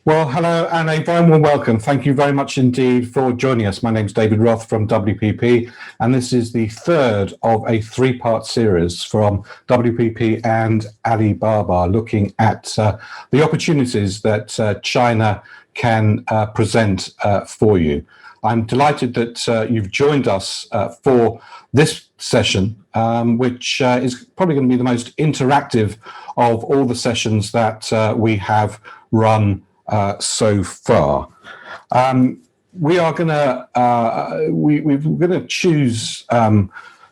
Well, hello and a very warm welcome. Thank you very much indeed for joining us. My name is David Roth from WPP, and this is the third of a three-part series from WPP and Alibaba, looking at the opportunities that China can present for you. I'm delighted that you've joined us for this session, which is probably going to be the most interactive of all the sessions that we have run so far. We are going to we're going to choose to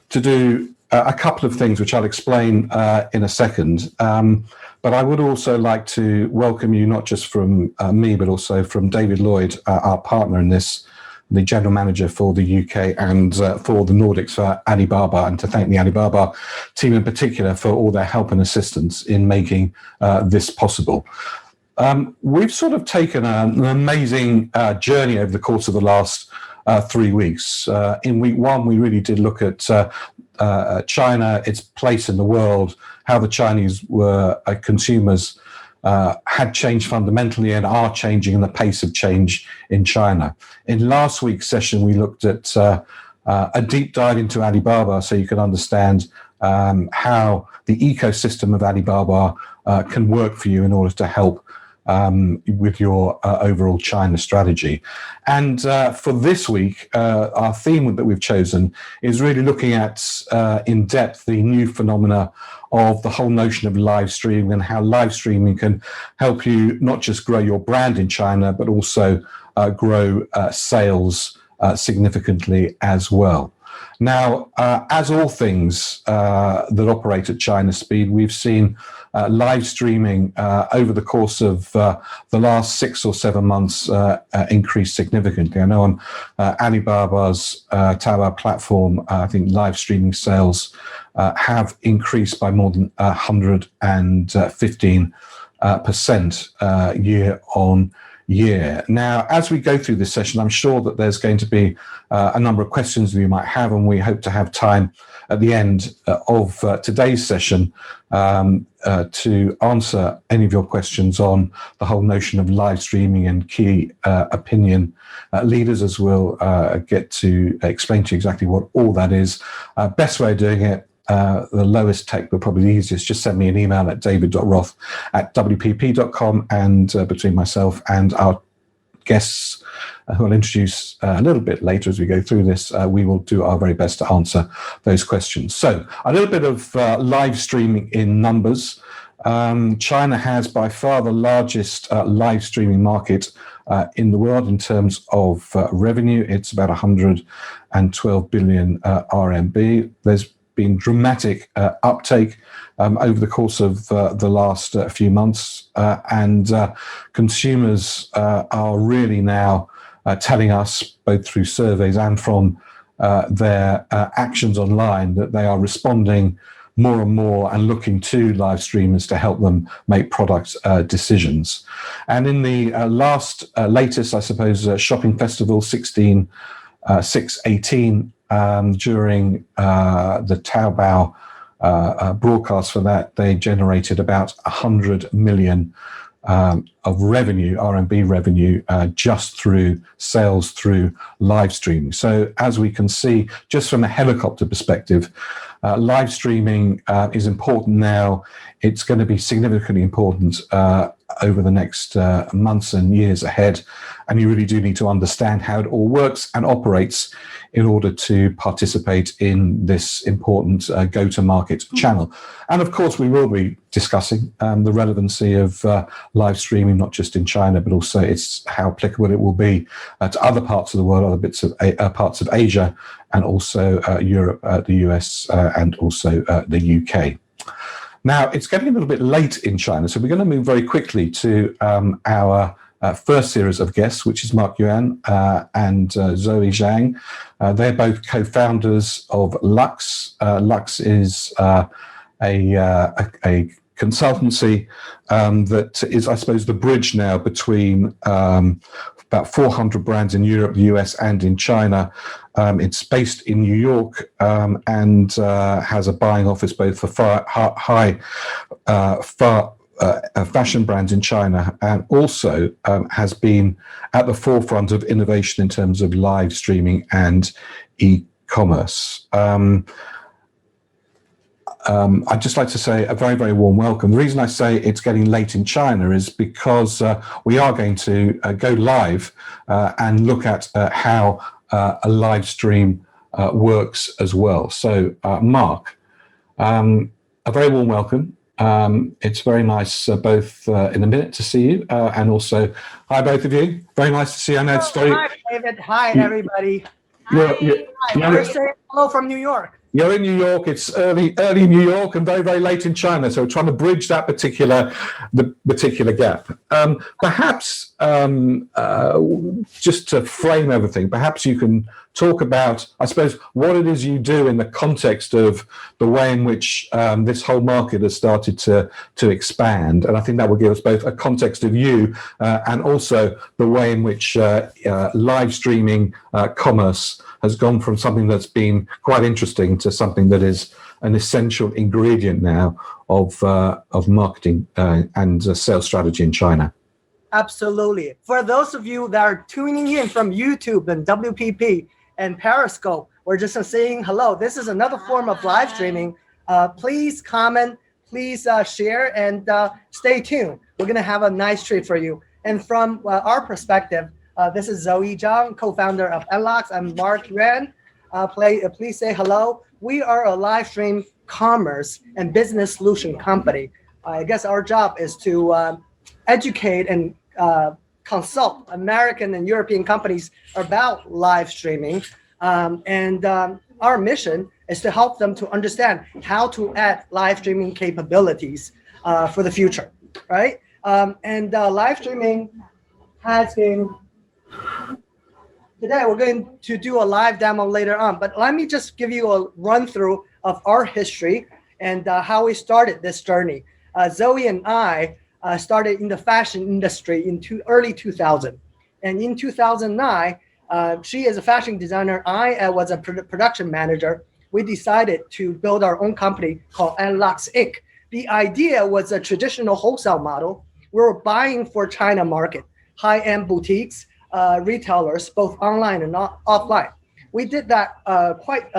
do a couple of things, which I'll explain in a second. But I would also like to welcome you, not just from me, but also from David Lloyd, our partner in this, the general manager for the UK and for the Nordics for Alibaba, and to thank the Alibaba team in particular for all their help and assistance in making this possible. We've sort of taken an amazing journey over the course of the last 3 weeks. In week one, we really did look at China, its place in the world, how the Chinese consumers had changed fundamentally and are changing, and the pace of change in China. In last week's session, we looked at a deep dive into Alibaba, so you can understand how the ecosystem of Alibaba can work for you in order to help with your overall China strategy. And for this week, our theme that we've chosen is really looking at in depth the new phenomena of the whole notion of live streaming and how live streaming can help you not just grow your brand in China, but also grow sales significantly as well. Now, as all things that operate at China speed, we've seen live streaming over the course of the last 6 or 7 months increase significantly. I know on Alibaba's Taobao platform, I think live streaming sales have increased by more than 115% year on year. Now, as we go through this session, I'm sure that there's going to be a number of questions that you might have, and we hope to have time at the end of today's session to answer any of your questions on the whole notion of live streaming and key opinion leaders, as we'll get to explain to you exactly what all that is. Best way of doing it, the lowest tech, but probably the easiest, just send me an email at david.roth@wpp.com, and between myself and our guests, who I'll introduce a little bit later as we go through this, we will do our very best to answer those questions. So a little bit of live streaming in numbers. China has by far the largest live streaming market in the world in terms of revenue. It's about 112 billion RMB. There's been dramatic uptake over the course of the last few months, and consumers are really now telling us, both through surveys and from their actions online, that they are responding more and more and looking to live streamers to help them make product decisions. And in the latest, I suppose, shopping festival 618, during the Taobao broadcast for that, they generated about 100 million of revenue, RMB revenue, just through sales through live streaming. So as we can see, just from a helicopter perspective, live streaming is important now. It's going to be significantly important over the next months and years ahead. And you really do need to understand how it all works and operates in order to participate in this important go-to-market channel. And of course, we will be discussing the relevancy of live streaming, not just in China, but also it's how applicable it will be to other parts of the world, other bits of parts of Asia, and also Europe, the US, and also the UK. Now, it's getting a little bit late in China, so we're going to move very quickly to our first series of guests, which is Mark Yuan and Zoe Zhang. They're both co-founders of Lux. Lux is a consultancy that is, I suppose, the bridge now between about 400 brands in Europe, the US, and in China. It's based in New York and has a buying office both for fashion brands in China, and also has been at the forefront of innovation in terms of live streaming and e-commerce. I'd just like to say a very, very warm welcome. The reason I say it's getting late in China is because we are going to go live and look at how a live stream works as well. So, Mark, a very warm welcome. It's very nice both in a minute to see you and also, hi, both of you. Very nice to see you. I know it's very... Hi, David. Hi, everybody. You're saying hello from New York. You're in New York. It's early New York and very, very late in China. So we're trying to bridge that particular gap. Perhaps just to frame everything, perhaps you can talk about, I suppose, what it is you do in the context of the way in which this whole market has started to expand. And I think that will give us both a context of you and also the way in which live streaming commerce has gone from something that's been quite interesting to something that is an essential ingredient now of marketing and sales strategy in China. Absolutely. For those of you that are tuning in from YouTube and WPP and Periscope, we're just saying hello. This is another form of live streaming. Please comment, please share, and stay tuned. We're going to have a nice treat for you. And from our perspective, this is Zoe Zhang, co-founder of Unlocks. I'm Mark Yuan. Please say hello. We are a live stream commerce and business solution company. I guess our job is to educate and consult American and European companies about live streaming. Our mission is to help them to understand how to add live streaming capabilities for the future, right? Live streaming has been... Today, we're going to do a live demo later on, but let me just give you a run through of our history and how we started this journey. Zoe and I started in the fashion industry in early 2000. And in 2009, she is a fashion designer. I was a production manager. We decided to build our own company called Unlocks Inc. The idea was a traditional wholesale model. We were buying for China market, high-end boutiques, retailers, both online and offline. We did that quite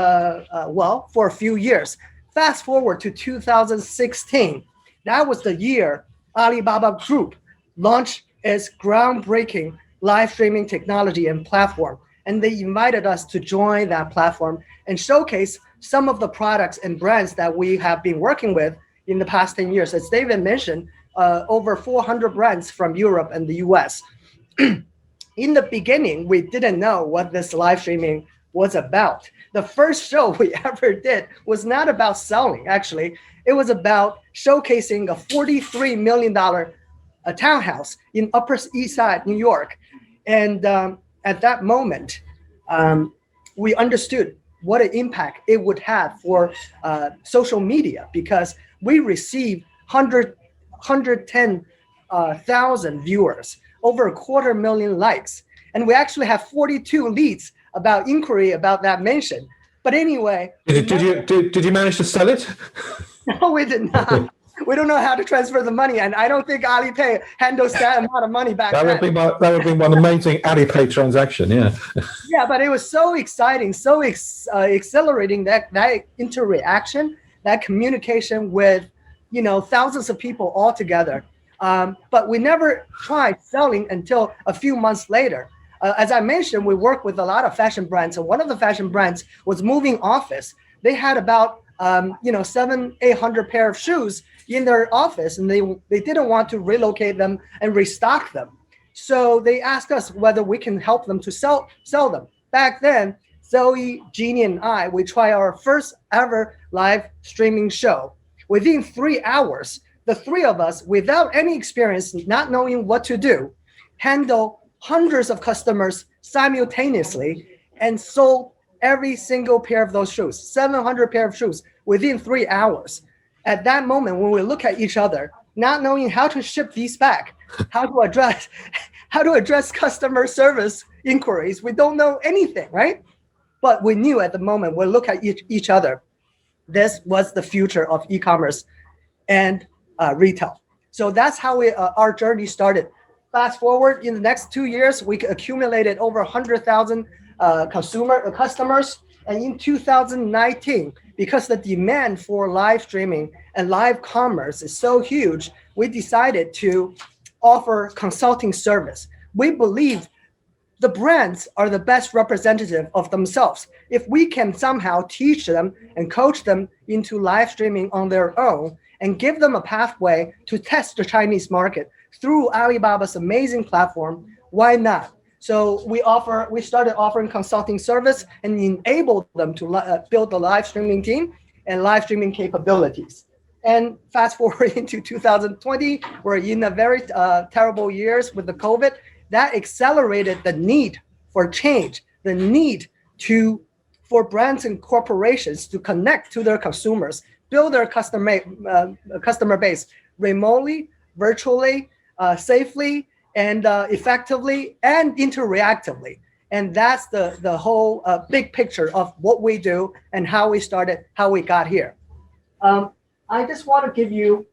well for a few years. Fast forward to 2016. That was the year Alibaba Group launched its groundbreaking live streaming technology and platform. And they invited us to join that platform and showcase some of the products and brands that we have been working with in the past 10 years. As David mentioned, over 400 brands from Europe and the US. In the beginning, we didn't know what this live streaming was about. The first show we ever did was not about selling, actually. It was about showcasing a $43 million townhouse in Upper East Side, New York. And at that moment, we understood what an impact it would have for social media, because we received 110,000 viewers, over 250,000 likes. And we actually have 42 leads about inquiry about that mention. But anyway. Did you manage to sell it? No, we did not. We don't know how to transfer the money. And I don't think Alipay handles that amount of money back then. That would have been one amazing Alipay transaction, yeah. Yeah, but it was so exciting, so accelerating that interaction, that communication with, thousands of people all together. But we never tried selling until a few months later. As I mentioned, we work with a lot of fashion brands. And one of the fashion brands was moving office. They had about 700-800 pair of shoes in their office, and they didn't want to relocate them and restock them. So they asked us whether we can help them to sell them. Back then, Zoe, Jeannie, and I, we tried our first ever live streaming show. Within 3 hours, the three of us, without any experience, not knowing what to do, handle hundreds of customers simultaneously and sold every single pair of those shoes, 700 pair of shoes within 3 hours. At that moment, when we look at each other, not knowing how to ship these back, how to address customer service inquiries, we don't know anything, right? But we knew at the moment, we look at each other, this was the future of e-commerce and retail. So that's how our journey started. Fast forward, in the next 2 years, we accumulated over 100,000 customers. And in 2019, because the demand for live streaming and live commerce is so huge, we decided to offer consulting service. We believe the brands are the best representative of themselves. If we can somehow teach them and coach them into live streaming on their own and give them a pathway to test the Chinese market through Alibaba's amazing platform, why not? So we started offering consulting service and enabled them to build a live streaming team and live streaming capabilities. And fast forward into 2020, we're in a very terrible years with the COVID. That accelerated the need for change, the need for brands and corporations to connect to their consumers, build their customer base remotely, virtually, safely, and effectively, and interreactively. And that's the whole big picture of what we do and how we started, how we got here. I just want to give you,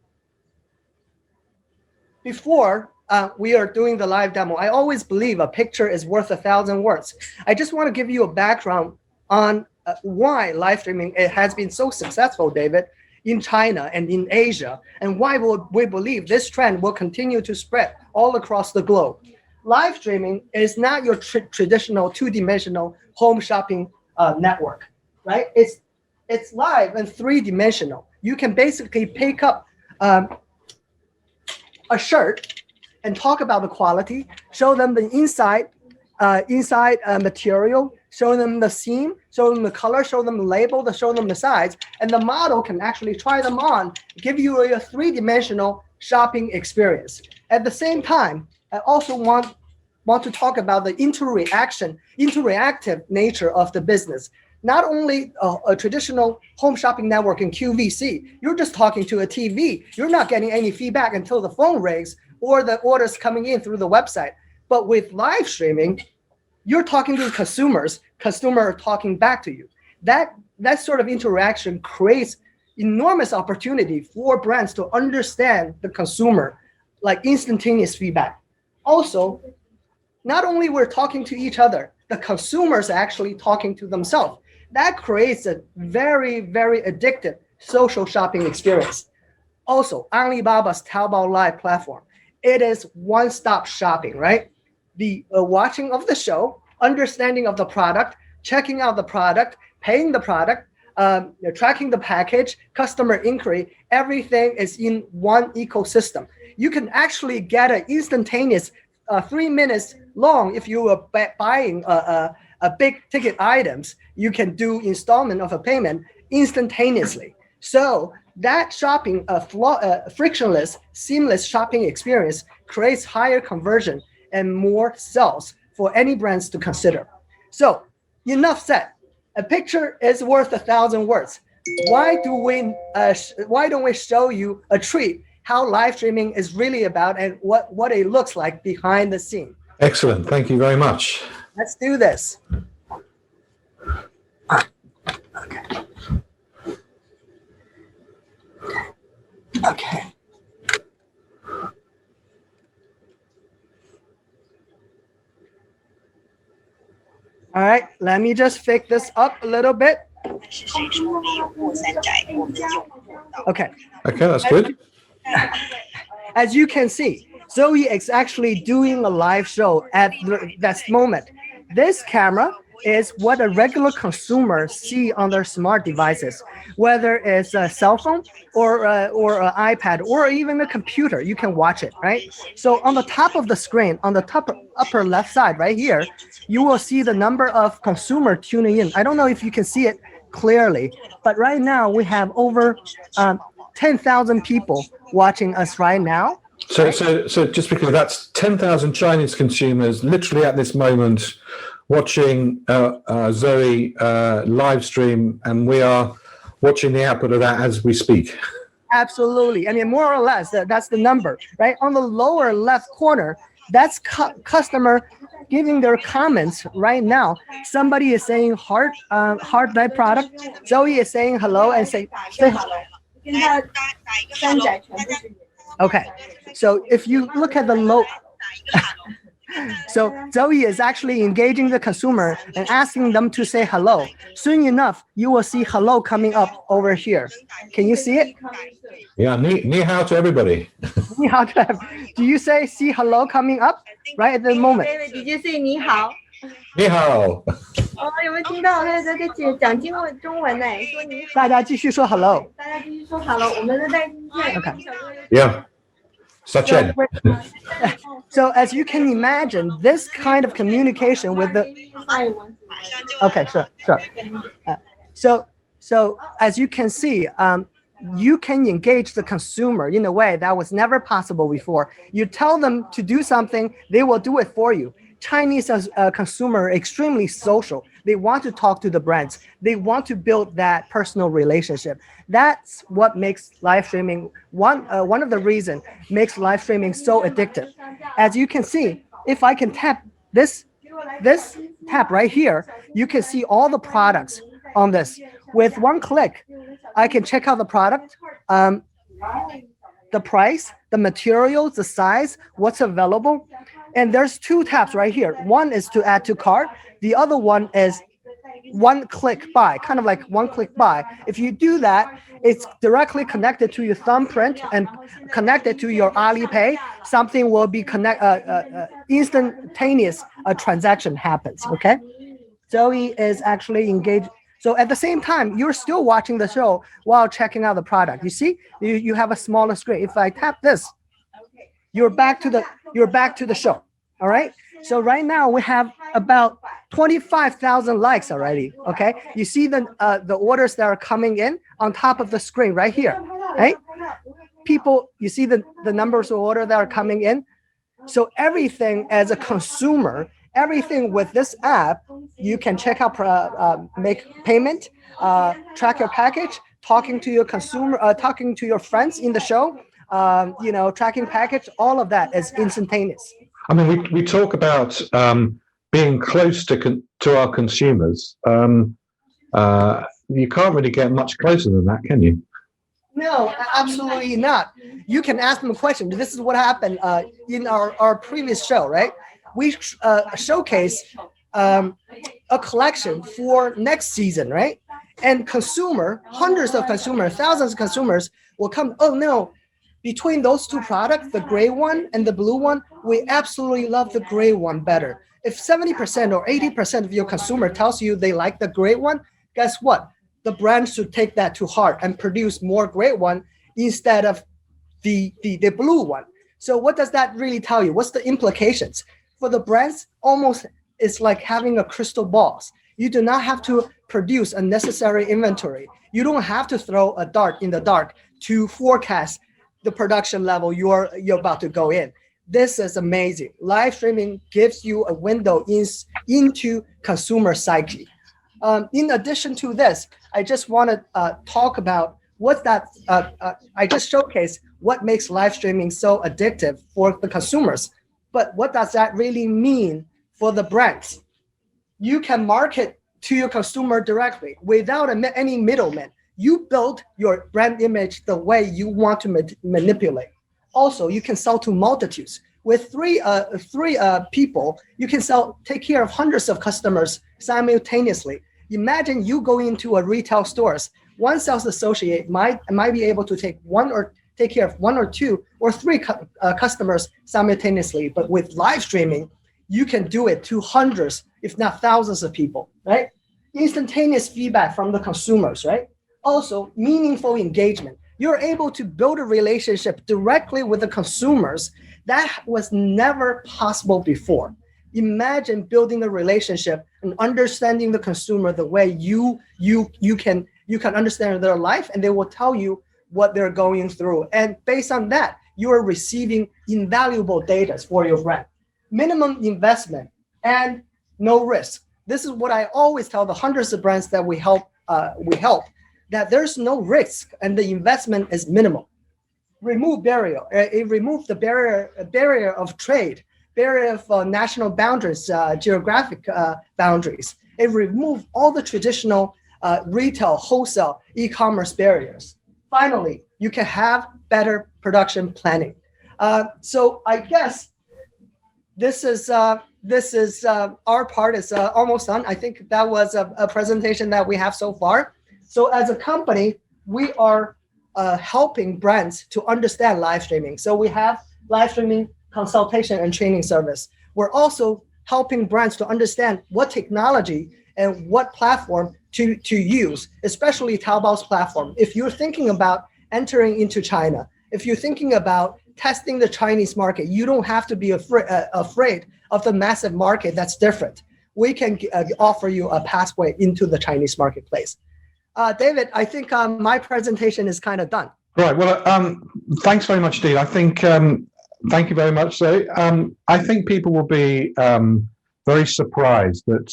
before we are doing the live demo, I always believe a picture is worth 1,000 words. I just want to give you a background on why live streaming has been so successful, David, in China and in Asia, and why we believe this trend will continue to spread all across the globe. Live streaming is not your traditional two-dimensional home shopping network, right? It's live and three-dimensional. You can basically pick up a shirt and talk about the quality, show them the inside material, show them the seam, show them the color, show them the label, show them the size, and the model can actually try them on, give you a three-dimensional shopping experience. At the same time, I also want to talk about the interactive nature of the business. Not only a traditional home shopping network in QVC, you're just talking to a TV. You're not getting any feedback until the phone rings or the orders coming in through the website. But with live streaming, you're talking to the consumers, customer are talking back to you. That sort of interaction creates enormous opportunity for brands to understand the consumer, like instantaneous feedback. Also, not only we're talking to each other, the consumers are actually talking to themselves. That creates a very, very addictive social shopping experience. Also, Alibaba's Taobao Live platform, it is one-stop shopping, right? The watching of the show, understanding of the product, checking out the product, paying the product, tracking the package, customer inquiry, everything is in one ecosystem. You can actually get an instantaneous 3 minutes long if you are buying a big ticket items. You can do installment of a payment instantaneously. So that shopping, frictionless, seamless shopping experience creates higher conversion and more sales for any brands to consider. So enough said. A picture is worth 1,000 words. Why don't we show you a treat how live streaming is really about and what it looks like behind the scene? Excellent. Thank you very much. Let's do this. Okay. All right, let me just fix this up a little bit. Okay. Okay, that's good. As you can see, Zoe is actually doing a live show at that moment. This camera is what a regular consumer see on their smart devices, whether it's a cell phone or an iPad or even a computer. You can watch it, right? So on the top of the screen, on the top upper left side right here, you will see the number of consumer tuning in. I don't know if you can see it clearly, but right now we have over 10,000 people watching us right now. So just because that's 10,000 Chinese consumers literally at this moment watching Zoe live stream, and we are watching the output of that as we speak. Absolutely. I mean, more or less, that's the number, right? On the lower left corner, that's customer giving their comments right now. Somebody is saying heart like product. Zoe is saying hello and say hello. Okay, so if you look at the low, so Zoe is actually engaging the consumer and asking them to say hello. Soon enough, you will see hello coming up over here. Can you see it? Yeah, ni hao to everybody. Do you say see hello coming up right at the moment? David, did you say 你好？ Ni hao. 哦，有没有听到？他在讲中文呢，说你好。大家继续说 hello. 大家继续说好了，我们的在听见。 Okay. Yeah. Sachin. So as you can imagine, this kind of communication with the okay, sure. So as you can see, you can engage the consumer in a way that was never possible before. You tell them to do something, they will do it for you. Chinese as a consumer are extremely social. They want to talk to the brands. They want to build that personal relationship. That's what makes live streaming one of the reasons makes live streaming so addictive. As you can see, if I can tap this tap right here, you can see all the products on this. With one click, I can check out the product, the price, the materials, the size, what's available. And there's two taps right here. One is to add to cart. The other one is one click buy, kind of like one click buy. If you do that, it's directly connected to your thumbprint and connected to your Alipay. Something will be instantaneous transaction happens, okay? Zoe is actually engaged. So at the same time, you're still watching the show while checking out the product. You see, you have a smaller screen. If I tap this, you're back to the show. All right. So right now we have about 25,000 likes already. Okay. You see the orders that are coming in on top of the screen right here. Right. People, you see the numbers of orders that are coming in. So everything as a consumer, everything with this app, you can check out, make payment, track your package, talking to your consumer, talking to your friends in the show, tracking package, all of that is instantaneous. I mean, we talk about being close to our consumers. You can't really get much closer than that, can you? No, absolutely not. You can ask them a question. This is what happened in our previous show, right? We showcase a collection for next season, right? And hundreds of consumers, thousands of consumers will come, oh no, between those two products, the gray one and the blue one, we absolutely love the gray one better. If 70% or 80% of your consumer tells you they like the gray one, guess what? The brand should take that to heart and produce more gray one instead of the blue one. So what does that really tell you? What's the implications? For the brands, almost it's like having a crystal ball. You do not have to produce unnecessary inventory. You don't have to throw a dart in the dark to forecast the production level you're about to go in. This is amazing. Live streaming gives you a window into consumer psyche. In addition to this, I just want to talk about what's that. I just showcased what makes live streaming so addictive for the consumers. But what does that really mean for the brands? You can market to your consumer directly without any middleman. You build your brand image the way you want to manipulate. Also, you can sell to multitudes. With three people, you can take care of hundreds of customers simultaneously. Imagine you go into a retail stores. One sales associate might be able to take care of one or two or three customers simultaneously. But with live streaming, you can do it to hundreds, if not thousands of people, right? Instantaneous feedback from the consumers, right? Also, meaningful engagement. You're able to build a relationship directly with the consumers. That was never possible before. Imagine building a relationship and understanding the consumer the way you can understand their life, and they will tell you what they're going through. And based on that, you are receiving invaluable data for your brand. Minimum investment and no risk. This is what I always tell the hundreds of brands that we help, that there's no risk and the investment is minimal. Remove barrier. It removes the barrier of trade, barrier of national boundaries, geographic boundaries. It removes all the traditional retail, wholesale, e-commerce barriers. finally, you can have better production planning. So I guess this is our part is almost done. I think that was a presentation that we have so far. So as a company, we are helping brands to understand live streaming. So we have live streaming consultation and training service. We're also helping brands to understand what technology and what platform to use, especially Taobao's platform. If you're thinking about entering into China, if you're thinking about testing the Chinese market, you don't have to be afraid of the massive market that's different. We can offer you a pathway into the Chinese marketplace. David, I think my presentation is kind of done. Right. Well, thanks very much, Dean. I think, thank you very much. So I think people will be very surprised that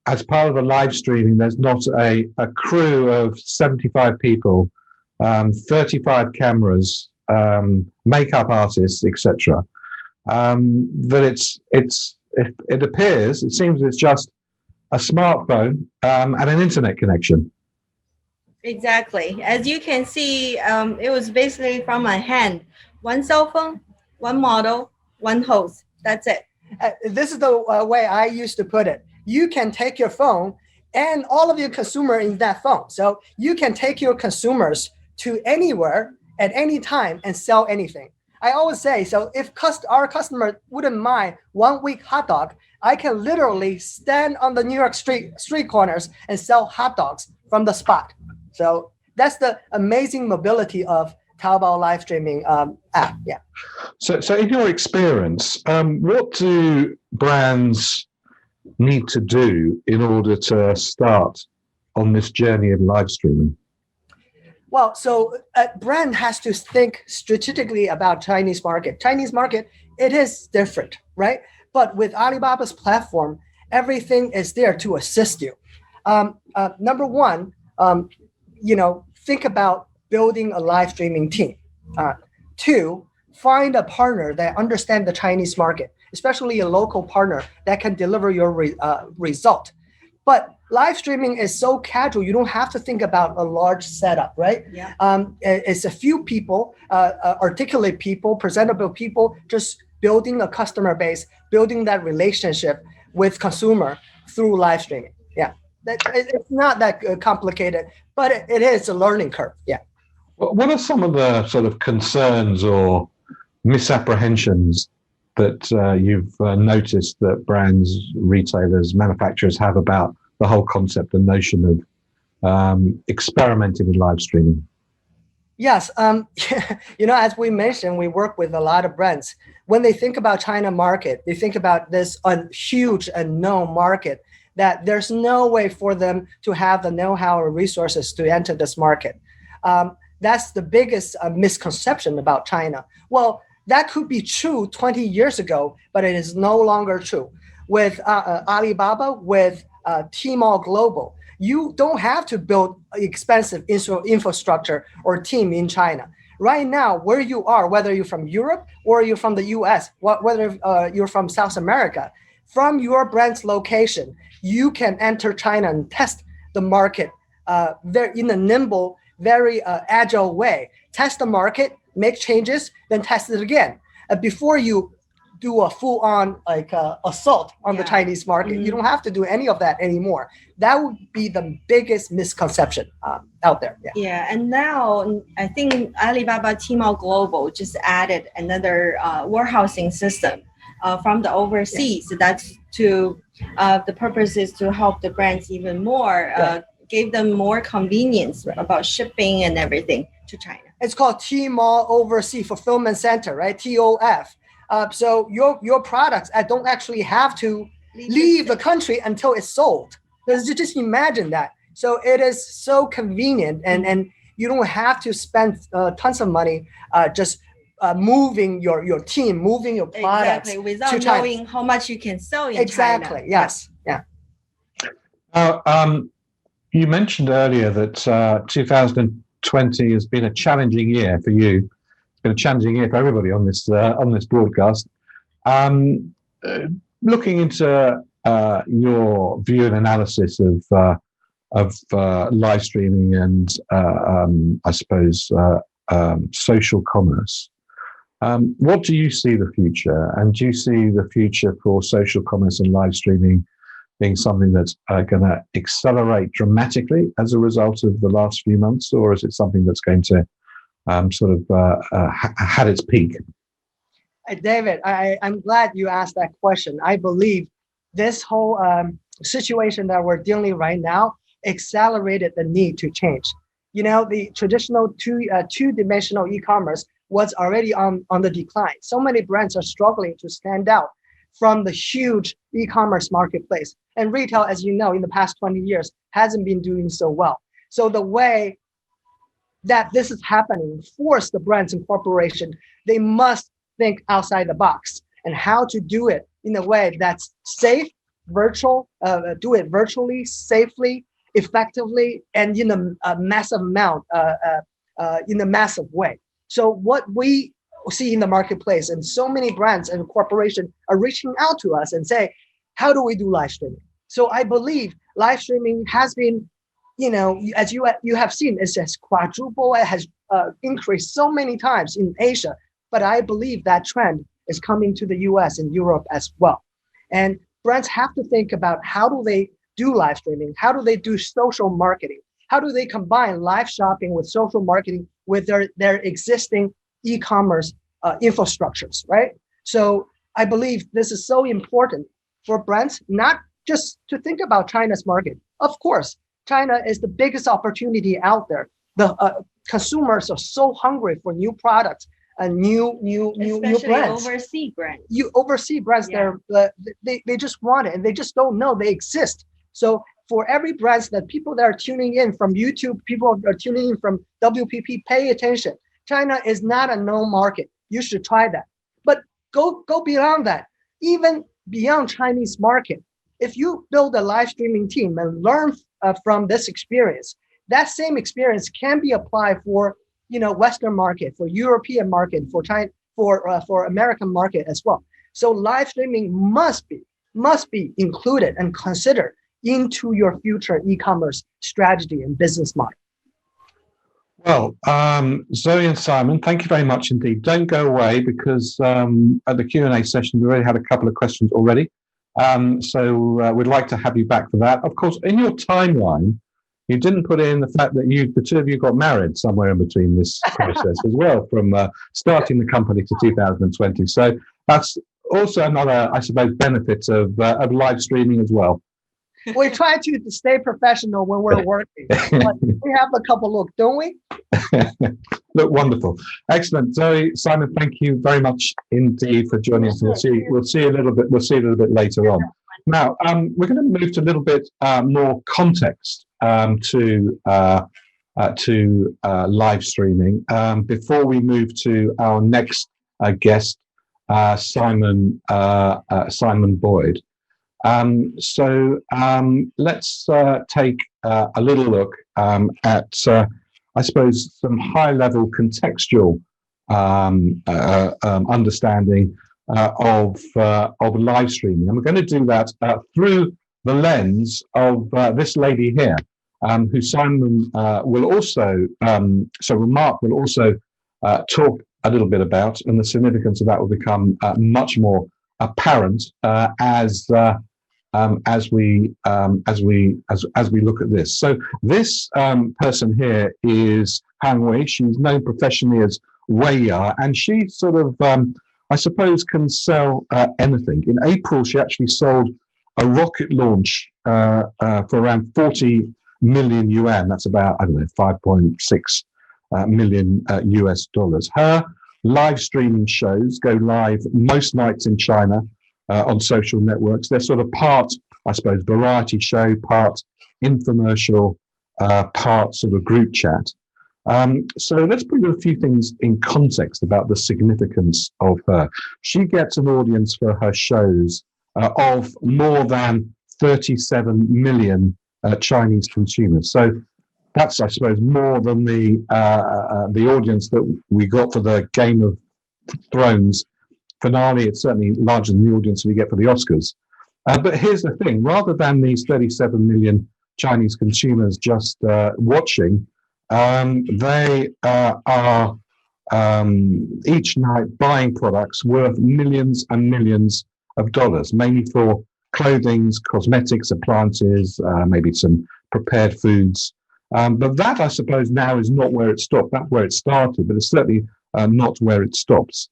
as part of the live streaming, there's not a crew of 75 people, 35 cameras, makeup artists, etc. That it appears, it seems it's just a smartphone and an internet connection. Exactly. As you can see, it was basically from my hand. One cell phone, one model, one host. That's it. This is the way I used to put it. You can take your phone and all of your consumer in that phone. So you can take your consumers to anywhere at any time and sell anything. I always say, so if our customer wouldn't mind 1 week hot dog, I can literally stand on the New York street corners and sell hot dogs from the spot. So that's the amazing mobility of Taobao live streaming app. Yeah. So in your experience, what do brands need to do in order to start on this journey of live streaming? Well, so a brand has to think strategically about Chinese market. Chinese market, it is different, right? But with Alibaba's platform, everything is there to assist you. Number one, think about building a live streaming team. Two, find a partner that understands the Chinese market, especially a local partner that can deliver your result. But live streaming is so casual, you don't have to think about a large setup, right? Yeah. It's a few people, articulate people, presentable people, just building a customer base, building that relationship with consumer through live streaming. Yeah, it's not that complicated, but it is a learning curve. Yeah. What are some of the sort of concerns or misapprehensions that you've noticed that brands, retailers, manufacturers have about the whole concept and notion of experimenting with live streaming? Yes, as we mentioned, we work with a lot of brands. When they think about China market, they think about this huge unknown market that there's no way for them to have the know-how or resources to enter this market. That's the biggest misconception about China. Well, that could be true 20 years ago, but it is no longer true. With Alibaba, with Tmall Global, you don't have to build expensive infrastructure or team in China. Right now, where you are, whether you're from Europe or you're from the US, whether you're from South America, from your brand's location, you can enter China and test the market in a nimble, very agile way. Test the market, make changes, then test it again. Before you do a full-on assault on the Chinese market. Mm-hmm. You don't have to do any of that anymore. That would be the biggest misconception out there. Yeah. Yeah, and now I think Alibaba Tmall Global just added another warehousing system from the overseas. Yeah. So that's the purpose is to help the brands even more, give them more convenience about shipping and everything to China. It's called Tmall Overseas Fulfillment Center, right? TOF. So your products don't actually have to leave the country until it's sold. Just imagine that. So it is so convenient, and you don't have to spend tons of money just moving your team, moving your products without knowing how much you can sell in China. Exactly. Yes. Yeah. You mentioned earlier that 2020 has been a challenging year for you. It's been a challenging year for everybody on this broadcast. Looking into your view and analysis of live streaming and I suppose social commerce. What do you see the future? And do you see the future for social commerce and live streaming being something that's going to accelerate dramatically as a result of the last few months, or is it something that's going to had its peak? David, I'm glad you asked that question. I believe this whole situation that we're dealing right now accelerated the need to change. You know, the traditional two-dimensional e-commerce was already on the decline. So many brands are struggling to stand out from the huge e-commerce marketplace. And retail, as you know, in the past 20 years hasn't been doing so well. So the way that this is happening forced the brands and corporations, they must think outside the box and how to do it in a way that's safe, virtual, do it virtually, safely, effectively, and in a massive amount, in a massive way. So what we see in the marketplace, and so many brands and corporations are reaching out to us and say, how do we do live streaming? So I believe live streaming has been, you know, as you have seen, it has quadrupled, it has increased so many times in Asia. But I believe that trend is coming to the US and Europe as well. And brands have to think about how do they do live streaming? How do they do social marketing? How do they combine live shopping with social marketing with their existing e-commerce infrastructures, right? So I believe this is so important for brands, not just to think about China's market. Of course, China is the biggest opportunity out there. The consumers are so hungry for new products and new brands. Overseas brands. You overseas brands, Yeah. they just want it and they just don't know they exist. So for every brands that people that are tuning in from YouTube, people are tuning in from WPP, pay attention. China is not a known market. You should try that. But go beyond that, even beyond Chinese market. If you build a live streaming team and learn from this experience, that same experience can be applied for, you know, Western market, for European market, for China, for American market as well. So live streaming must be included and considered into your future e-commerce strategy and business model. Well, Zoe and Simon, thank you very much indeed. Don't go away because at the Q&A session, we already had a couple of questions already. So we'd like to have you back for that. Of course, in your timeline, you didn't put in the fact that the two of you got married somewhere in between this process as well, from starting the company to 2020. So that's also another, I suppose, benefit of live streaming as well. We try to stay professional when we're working. But we have a couple look, don't we? Look wonderful, excellent. Zoe, Simon, thank you very much indeed for joining us. We'll see a little bit later on. Now, we're going to move to a little bit more context to live streaming before we move to our next guest, Simon Boyd. So let's take a little look at, I suppose, some high-level contextual understanding of live streaming, and we're going to do that through the lens of this lady here, who Simon will also, Mark will also talk a little bit about, and the significance of that will become much more apparent as we look at this. So this person here is Han Wei. She's known professionally as Weiya, and she sort of, I suppose, can sell anything. In April, she actually sold a rocket launch for around 40 million yuan. That's about, I don't know, 5.6 million US dollars. Her live streaming shows go live most nights in China on social networks. They're sort of part, I suppose, variety show, part infomercial, part sort of group chat. So let's put a few things in context about the significance of her. She gets an audience for her shows of more than 37 million Chinese consumers. So that's, I suppose, more than the audience that we got for the Game of Thrones finale. It's certainly larger than the audience we get for the Oscars. But here's the thing: rather than these 37 million Chinese consumers just watching, they are each night buying products worth millions and millions of dollars, mainly for clothing, cosmetics, appliances, maybe some prepared foods. But that, I suppose, now is not where it stopped. That's where it started, but it's certainly not where it stops.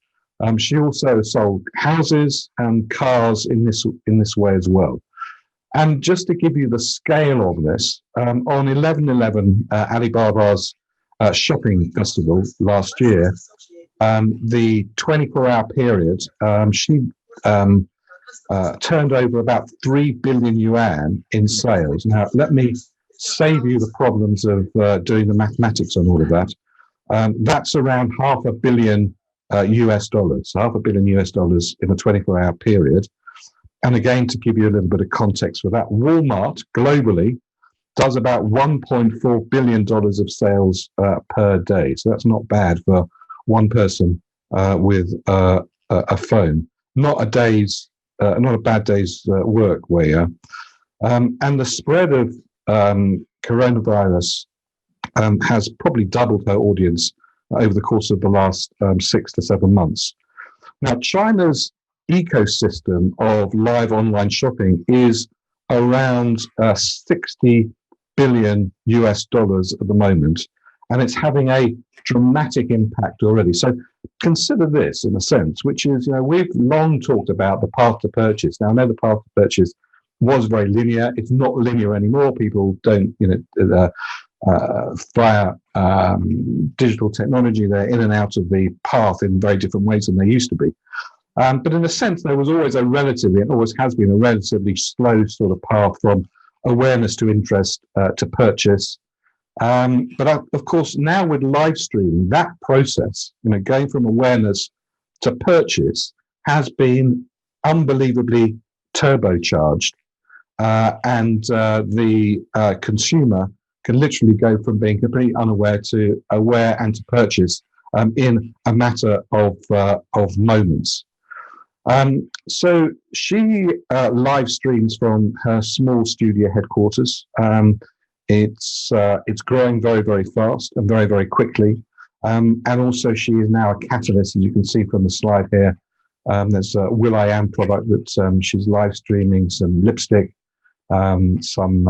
She also sold houses and cars in this way as well. And just to give you the scale of this, on 11/11, Alibaba's shopping festival last year, the 24-hour period, she turned over about 3 billion yuan in sales. Now, let me save you the problems of doing the mathematics on all of that. That's around $500 million US, $500 million US in a 24-hour period. And again, to give you a little bit of context for that, Walmart globally does about $1.4 billion of sales per day. So that's not bad for one person with a phone. Not a bad day's work, where and the spread of coronavirus has probably doubled her audience over the course of the last 6 to 7 months. Now, China's ecosystem of live online shopping is around 60 billion US dollars at the moment, and it's having a dramatic impact already. So consider this in a sense, which is, we've long talked about the path to purchase. Now, I know the path to purchase was very linear. It's not linear anymore. People don't, via digital technology, they're in and out of the path in very different ways than they used to be. But in a sense, there was always it always has been a relatively slow sort of path from awareness to interest to purchase. But of course, now with live streaming, that process, going from awareness to purchase has been unbelievably turbocharged. And the consumer can literally go from being completely unaware to aware and to purchase in a matter of moments. So she live streams from her small studio headquarters. It's growing very, very fast and very, very quickly. And also she is now a catalyst, as you can see from the slide here. There's a will.i.am product that she's live streaming, some lipstick, some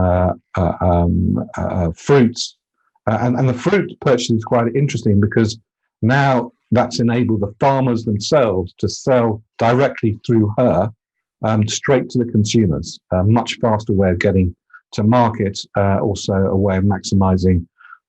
fruits. And the fruit purchase is quite interesting because now that's enabled the farmers themselves to sell directly through her straight to the consumers. Much faster way of getting to market, also a way of maximizing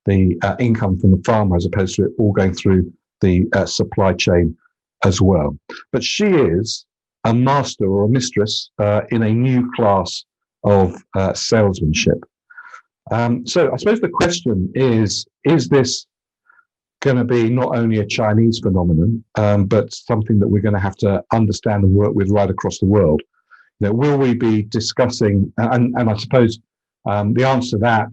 the income from the farmer as opposed to it all going through the supply chain as well. But she is a master or a mistress in a new class of salesmanship. So I suppose the question is this going to be not only a Chinese phenomenon, but something that we're going to have to understand and work with right across the world? Will we be discussing, and I suppose the answer to that,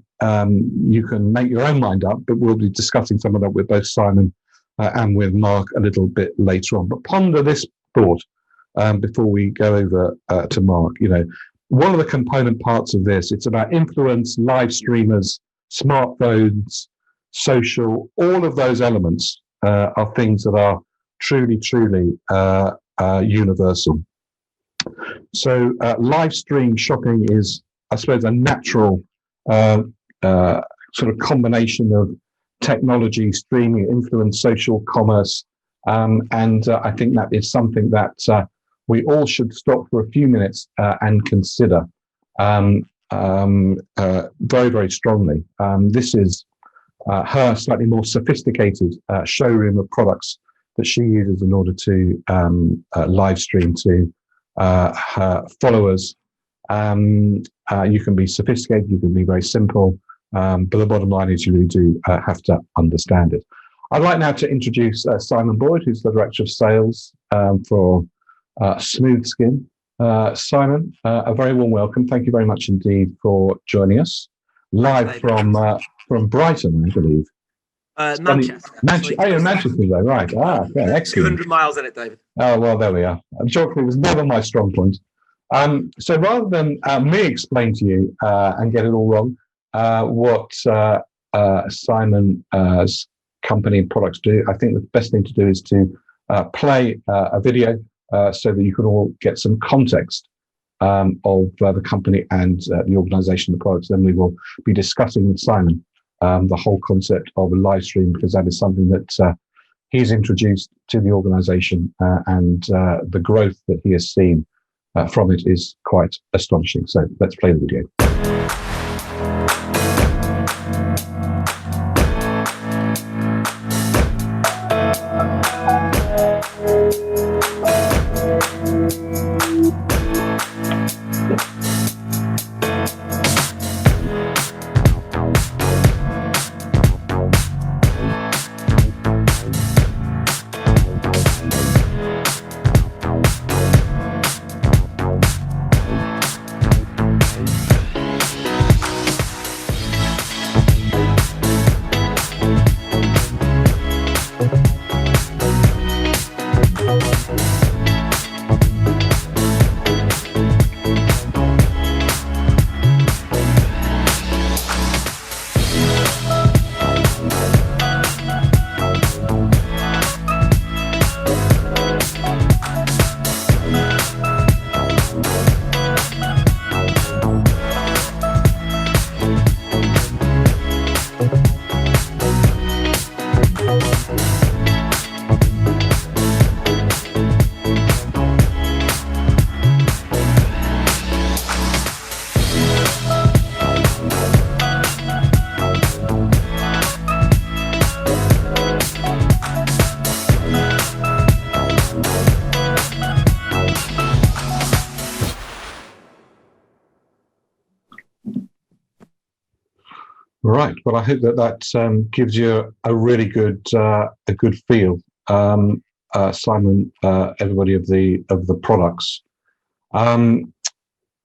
you can make your own mind up, but we'll be discussing some of that with both Simon and with Mark a little bit later on. But ponder this thought before we go over to Mark. One of the component parts of this, it's about influence, live streamers, smartphones, social, all of those elements are things that are truly, truly universal. So live stream shopping is, I suppose, a natural sort of combination of technology, streaming, influence, social commerce. And I think that is something that we all should stop for a few minutes and consider very, very strongly. This is her slightly more sophisticated showroom of products that she uses in order to live stream to her followers. You can be sophisticated, you can be very simple, but the bottom line is you really do have to understand it. I'd like now to introduce Simon Boyd, who's the Director of Sales for Smooth Skin. Simon, a very warm welcome. Thank you very much indeed for joining us. Live from Brighton, I believe. Manchester. Oh, you're in Manchester, though, right. Okay, excellent. 200 miles in it, David. Oh, well, there we are. Geography was never my strong point. So rather than me explain to you and get it all wrong, what Simon's company and products do, I think the best thing to do is to play a video so that you can all get some context of the company and the organization, the products. Then we will be discussing with Simon the whole concept of a live stream, because that is something that he's introduced to the organization, and the growth that he has seen from it is quite astonishing. So let's play the video. Right. Well, I hope that gives you a really good feel, Simon. Everybody of the products. Simon,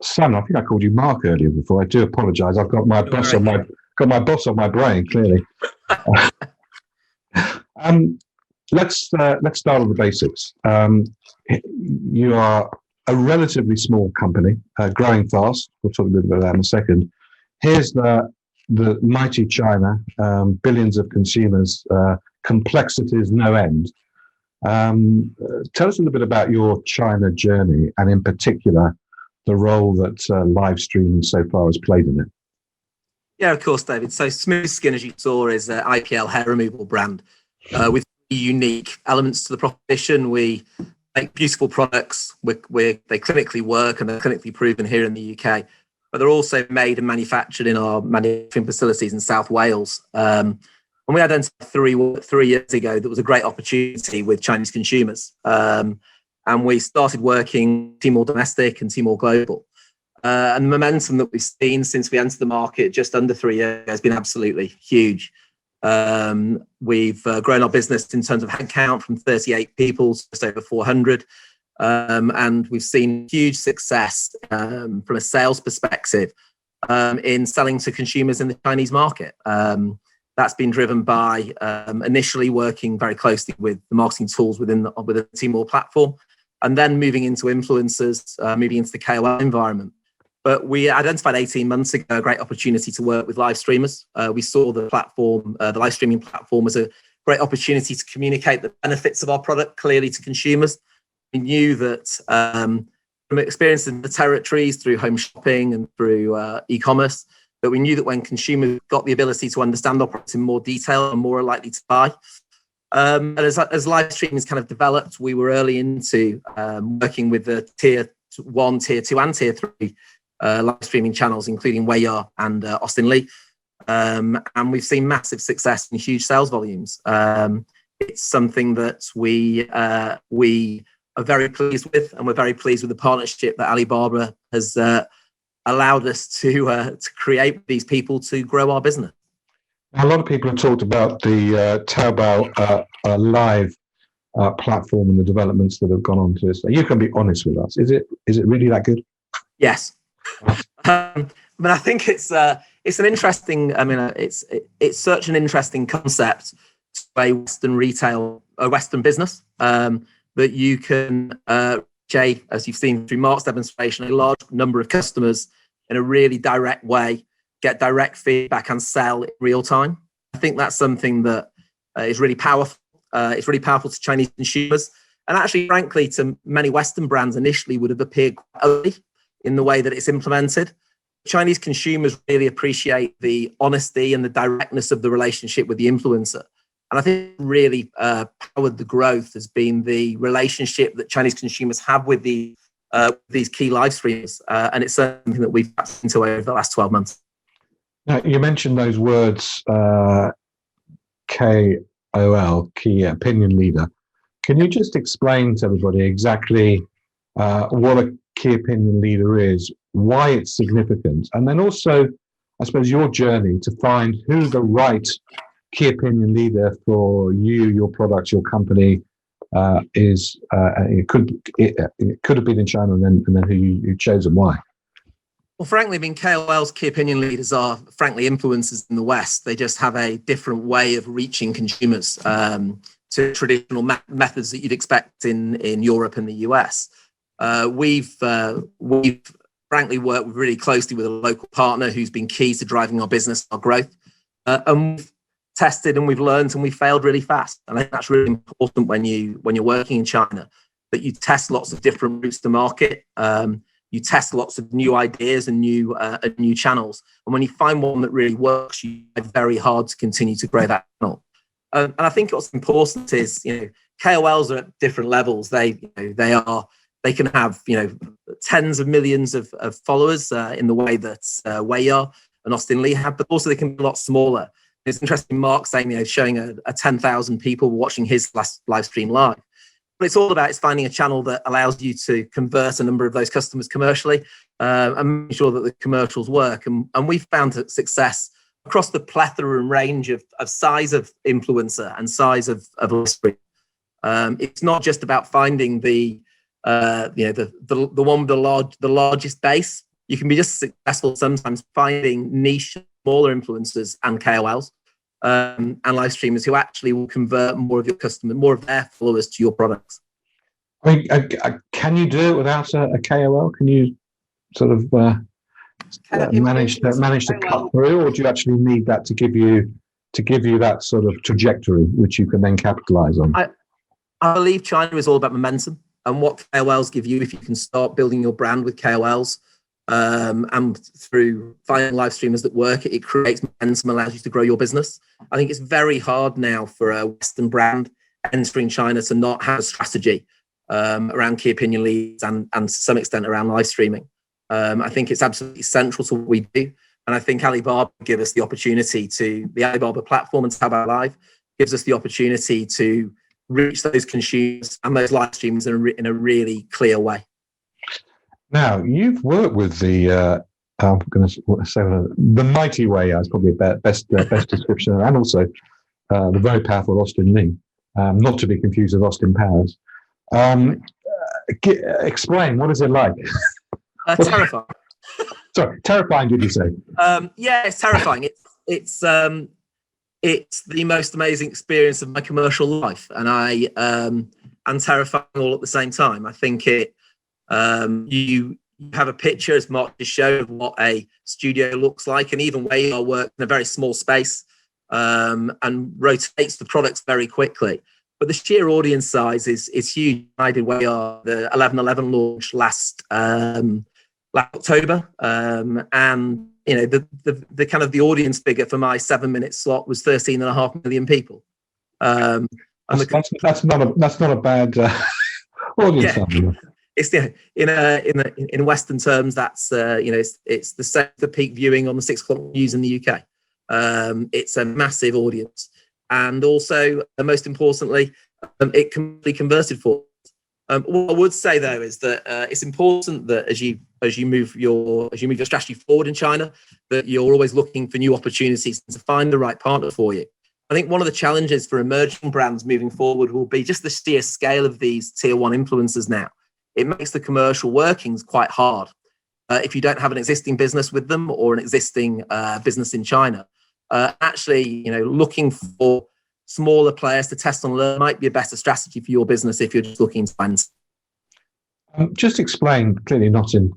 I think I called you Mark earlier before. I do apologise. I've got my boss on my brain clearly. Let's start on the basics. You are a relatively small company, growing fast. We'll talk a little bit about that in a second. Here's the mighty China, billions of consumers, complexities no end. Tell us a little bit about your China journey, and in particular, the role that live streaming so far has played in it. Yeah, of course, David. So Smooth Skin, as you saw, is an IPL hair removal brand with unique elements to the proposition. We make beautiful products. They clinically work and they're clinically proven here in the UK. But they're also made and manufactured in our manufacturing facilities in South Wales. And we identified three years ago that was a great opportunity with Chinese consumers. And we started working Tmall domestic and Tmall global. And the momentum that we've seen since we entered the market just under 3 years has been absolutely huge. We've grown our business in terms of headcount from 38 people to just over 400. And we've seen huge success from a sales perspective in selling to consumers in the Chinese market. That's been driven by initially working very closely with the marketing tools within the Tmall platform, and then moving into influencers, moving into the KOL environment. But we identified 18 months ago a great opportunity to work with live streamers. We saw the platform, the live streaming platform, as a great opportunity to communicate the benefits of our product clearly to consumers. We knew that from experience in the territories through home shopping and through e-commerce, that we knew that when consumers got the ability to understand our products in more detail and more likely to buy. And as live streaming has kind of developed, we were early into working with the tier 1, tier 2 and tier 3 live streaming channels, including Weiya and Austin Lee. And we've seen massive success and huge sales volumes. It's something that we are very pleased with, and we're very pleased with the partnership that Alibaba has allowed us to create with these people to grow our business. A lot of people have talked about the Taobao live platform and the developments that have gone on to this. You can be honest with us. Is it really that good? Yes. But I think it's an interesting. I mean, it's such an interesting concept to a Western business. That you can, as you've seen through Mark's demonstration, a large number of customers in a really direct way get direct feedback and sell in real time. I think that's something that is really powerful. It's really powerful to Chinese consumers. And actually, frankly, to many Western brands initially would have appeared quite ugly in the way that it's implemented. Chinese consumers really appreciate the honesty and the directness of the relationship with the influencer. And I think really powered the growth has been the relationship that Chinese consumers have with these key live streamers. And it's something that we've tapped into over the last 12 months. Now, you mentioned those words, KOL, key opinion leader. Can you just explain to everybody exactly what a key opinion leader is, why it's significant, and then also, I suppose, your journey to find who the right key opinion leader for you, your products, your company is? It could have been in China, and then who you chose and why. Well, frankly, I mean, KOLs, key opinion leaders, are frankly influencers in the West. They just have a different way of reaching consumers to traditional methods that you'd expect in Europe and the US. We've frankly worked really closely with a local partner who's been key to driving our business, our growth. And we've tested and we've learned and we failed really fast. And I think that's really important when you're working in China, that you test lots of different routes to market. You test lots of new ideas and new channels. And when you find one that really works, you try very hard to continue to grow that channel. And I think what's important is, KOLs are at different levels. They can have, tens of millions of followers in the way that Wei and Austin Lee have, but also they can be a lot smaller. It's interesting, Mark saying, showing a 10,000 people watching his last live stream live. What it's all about is finding a channel that allows you to convert a number of those customers commercially and make sure that the commercials work. And we've found success across the plethora and range of size of influencer and size of live stream. It's not just about finding the one with the largest base. You can be just successful sometimes finding niche, smaller influencers and KOLs and live streamers who actually will convert more of your customers, more of their followers to your products. I mean, can you do it without a KOL? Can you sort of manage to cut through, or do you actually need that to give you that sort of trajectory which you can then capitalize on? I believe China is all about momentum, and what KOLs give you if you can start building your brand with KOLs and through finding live streamers that work, it creates momentum, allows you to grow your business. I think it's very hard now for a Western brand entering China to not have a strategy around key opinion leads and to some extent around live streaming. I think it's absolutely central to what we do. And I think Alibaba give us the opportunity the Alibaba platform and Taobao Live gives us the opportunity to reach those consumers and those live streams in a really clear way. Now, you've worked with the, I'm going to say the mighty way, is probably a best description, and also the very powerful Austin Lee, not to be confused with Austin Powers. Explain, what is it like? Terrifying. Sorry, terrifying, did you say? Yeah, it's terrifying. It's the most amazing experience of my commercial life, and and terrifying all at the same time. I think you have a picture, as Mark just showed, of what a studio looks like, and even where you are working in a very small space and rotates the products very quickly. But the sheer audience size is huge. I did where the 11/11 launch last October, and the kind of the audience figure for my 7-minute slot was 13.5 million people. That's not a bad audience number. It's in Western terms, that's it's the same the peak viewing on the 6 o'clock news in the UK. It's a massive audience, and also most importantly, it can be converted for. What I would say though is that it's important that as you move your strategy forward in China, that you're always looking for new opportunities to find the right partner for you. I think one of the challenges for emerging brands moving forward will be just the sheer scale of these tier 1 influencers now. It makes the commercial workings quite hard if you don't have an existing business with them or an existing business in China. Actually, looking for smaller players to test and learn might be a better strategy for your business if you're just looking to find. Just explain, clearly not in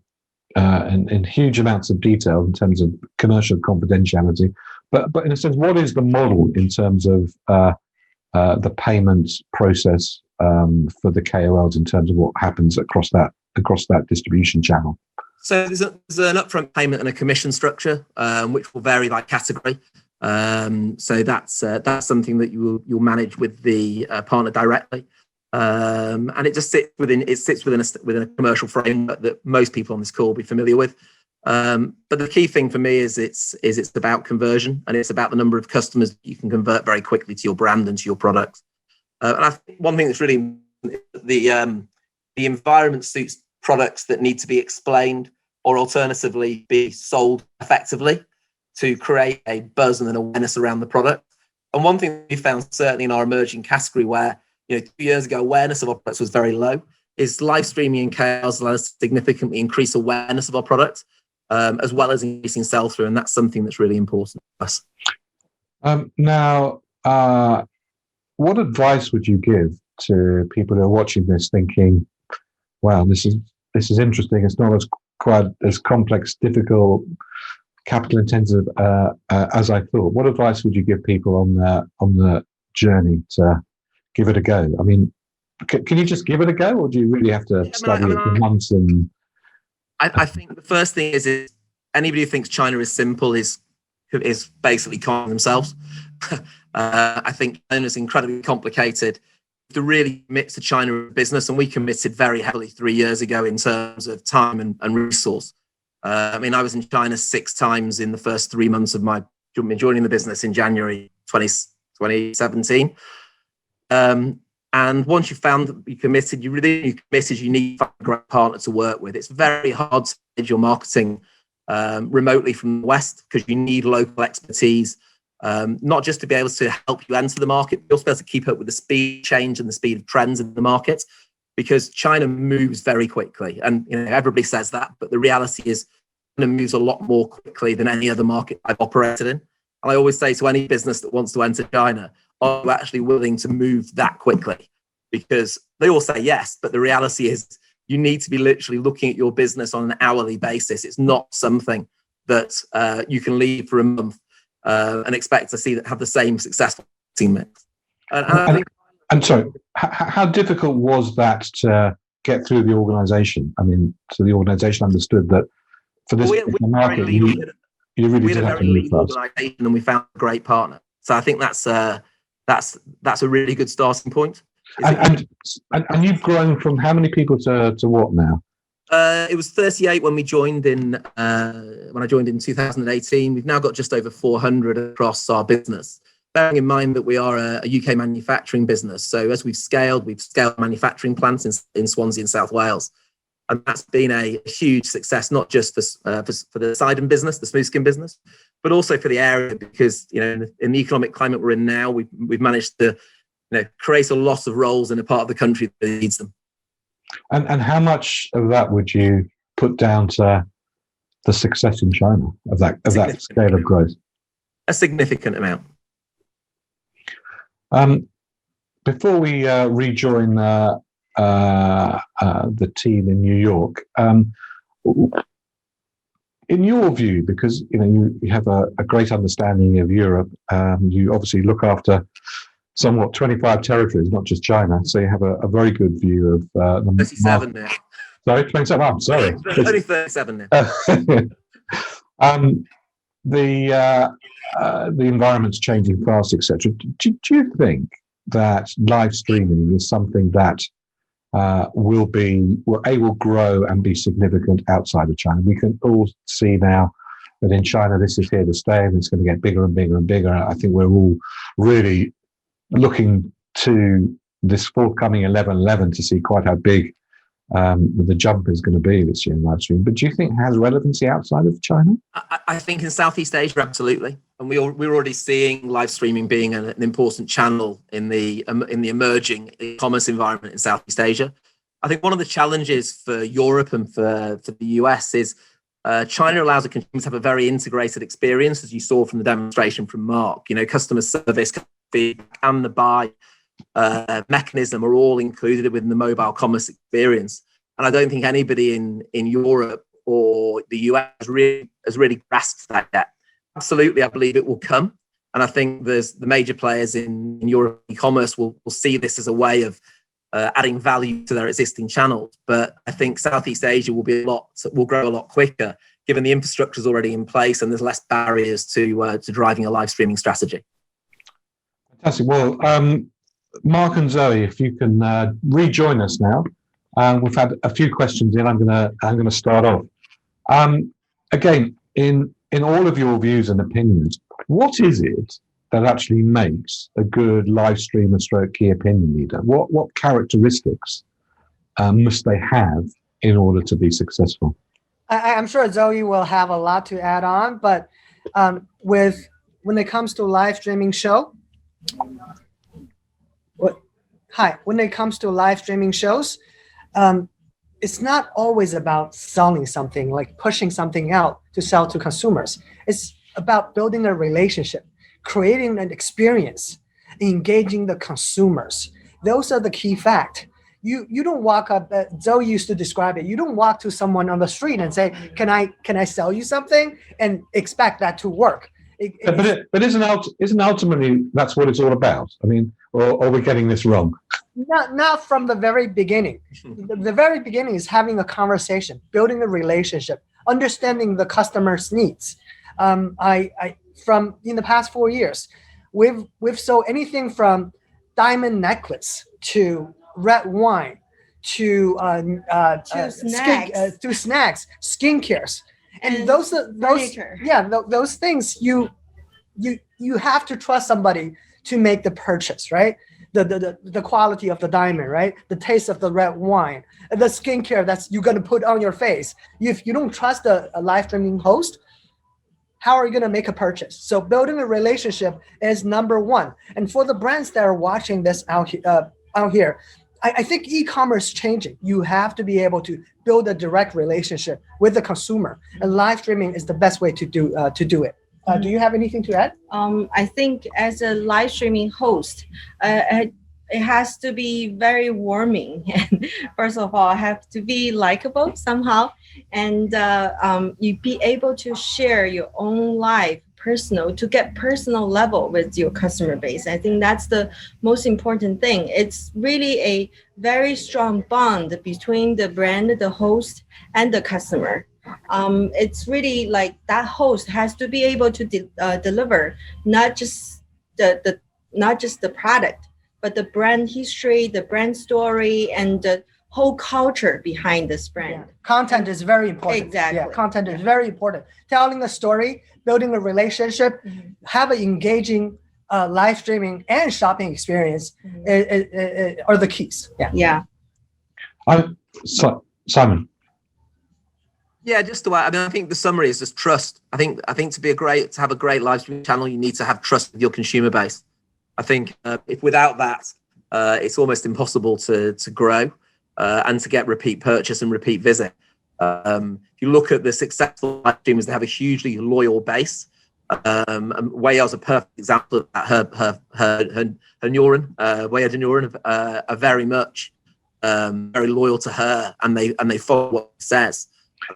in huge amounts of detail in terms of commercial confidentiality. But in a sense, what is the model in terms of the payment process for the KOLs in terms of what happens across that distribution channel? So there's an upfront payment and a commission structure, which will vary by category. So that's something that you'll manage with the partner directly, and it just sits within a commercial framework that most people on this call will be familiar with. But the key thing for me is it's about conversion, and it's about the number of customers you can convert very quickly to your brand and to your products. And I think one thing that's really the environment suits products that need to be explained or alternatively be sold effectively to create a buzz and an awareness around the product. And one thing we found certainly in our emerging category where 2 years ago awareness of our products was very low is live streaming and KOLs allow us to significantly increase awareness of our products as well as increasing sell-through, and that's something that's really important to us. Now, what advice would you give to people who are watching this thinking, wow, this is interesting, it's not quite as complex, difficult, capital intensive as I thought? What advice would you give people on the journey to give it a go? I mean, can you just give it a go, or do you really have to study it for months? And I think the first thing is anybody who thinks China is simple is basically conning themselves. I think China is incredibly complicated. To really commit to China business, and we committed very heavily 3 years ago in terms of time and resource. I mean, I was in China 6 times in the first 3 months of my joining the business in January 2017. And once you found that you committed, you need to find a great partner to work with. It's very hard to manage your marketing remotely from the West because you need local expertise, not just to be able to help you enter the market, but also be able to keep up with the speed change and the speed of trends in the market, because China moves very quickly. And everybody says that, but the reality is China moves a lot more quickly than any other market I've operated in. And I always say to any business that wants to enter China, are you actually willing to move that quickly? Because they all say yes, but the reality is you need to be literally looking at your business on an hourly basis. It's not something that you can leave for a month and expect to have the same successful team mix. And sorry, how difficult was that to get through the organisation? I mean, so the organisation understood that for this market, you really did have to move fast. And we found a great partner. So I think that's a really good starting point. And you've grown from how many people to what now? It was 38 when we joined when I joined in 2018. We've now got just over 400 across our business, bearing in mind that we are a UK manufacturing business. So as we've scaled manufacturing plants in Swansea and South Wales. And that's been a huge success, not just for the Sidon business, the smooth skin business, but also for the area, because in the economic climate we're in now, we've managed to create a lot of roles in a part of the country that needs them. And how much of that would you put down to the success in China of that scale of growth? A significant amount. Before we rejoin the team in New York, in your view, because you have a great understanding of Europe, you obviously look after somewhat 25 territories, not just China, so you have a very good view of the 37 now. Sorry, 27. I'm sorry. Only 37 now. The environment's changing fast, etc. Do you think that live streaming is something that will grow and be significant outside of China? We can all see now that in China this is here to stay, and it's going to get bigger and bigger and bigger. I think we're all really looking to this forthcoming 11/11 to see quite how big the jump is going to be this year in live stream. But do you think it has relevancy outside of China? I think in Southeast Asia, absolutely. And we're already seeing live streaming being an important channel in the emerging e-commerce environment in Southeast Asia. I think one of the challenges for Europe and for the US is China allows a consumer to have a very integrated experience, as you saw from the demonstration from Mark. Customer service and the buy mechanism are all included within the mobile commerce experience. And I don't think anybody in Europe or the US has really grasped that yet. Absolutely, I believe it will come. And I think the major players in Europe e-commerce will see this as a way of adding value to their existing channels. But I think Southeast Asia will grow a lot quicker, given the infrastructure is already in place and there's less barriers to driving a live streaming strategy. Fantastic. Well, Mark and Zoe, if you can rejoin us now. We've had a few questions in. I'm gonna start off. Again, in all of your views and opinions, what is it that actually makes a good live streamer stroke key opinion leader? What characteristics must they have in order to be successful? I'm sure Zoe will have a lot to add on, but when it comes to live streaming show, when it comes to live streaming shows, it's not always about selling something, like pushing something out to sell to consumers. It's about building a relationship, creating an experience, engaging the consumers. Those are the key facts. You don't walk up, Zoe used to describe it, you don't walk to someone on the street and say, can I sell you something, and expect that to work. But isn't ultimately that's what it's all about? I mean, or are we getting this wrong? Not from the very beginning. The very beginning is having a conversation, building a relationship, understanding the customer's needs. From in the past 4 years, we've sold anything from diamond necklace to red wine to snacks, skincares, and those things you have to trust somebody to make the purchase, right? The quality of the diamond, right? The taste of the red wine, the skincare that's you're gonna put on your face. If you don't trust a live streaming host, how are you gonna make a purchase? So building a relationship is number one. And for the brands that are watching this out here, I think e-commerce changing. You have to be able to build a direct relationship with the consumer, and live streaming is the best way to do it. Do you have anything to add? I think as a live streaming host, it has to be very warming. And first of all, have to be likable somehow, and you be able to share your own life, to get personal level with your customer base. I think that's the most important thing. It's really a very strong bond between the brand, the host, and the customer. It's really like that host has to be able to deliver not just the product, but the brand history, the brand story, and the whole culture behind this brand. Yeah. Content is very important. Exactly. Yeah, content is very important. Telling a story, building a relationship, have an engaging live streaming and shopping experience are the keys. Yeah. Simon. Yeah, just the way. I mean, I think the summary is just trust. I think to have a great live streaming channel, you need to have trust with your consumer base. I think if without that, it's almost impossible to grow and to get repeat purchase and repeat visit. If you look at the successful live streamers, they have a hugely loyal base. Weya's a perfect example of that. Her Yuan, Weya de Yuan, are very much very loyal to her, and they follow what she says.